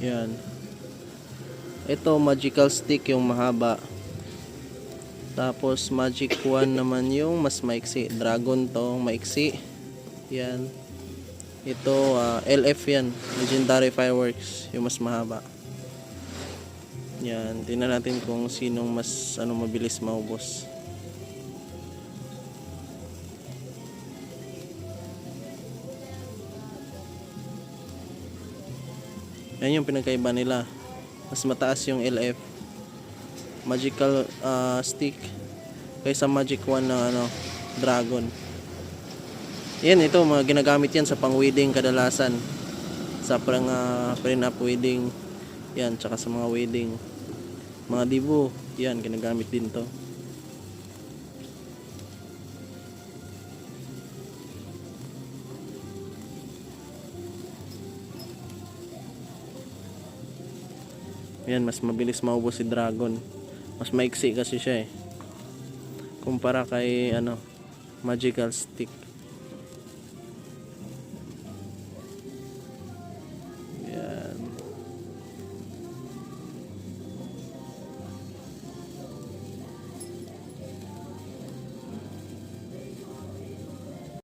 Yan. Ito magical stick yung mahaba. Tapos magic wand naman yung mas maiksi. Dragon to, maiksi. Yan. Ito LF yan. Legendary Fireworks, yung mas mahaba. Yan, tingnan natin kung sinong mas mabilis maubos. Yan yung pinagkaiba nila. Mas mataas yung LF magical stick kaysa magic wand ng dragon. Yan, ito mga ginagamit yan sa pang wedding kadalasan. Sa parang prenup wedding. Yan, tsaka sa mga wedding. Mga dibo, yan ginagamit din to. Yan, mas mabilis maubos si dragon. Mas maiksi kasi siya kumpara kay magical stick.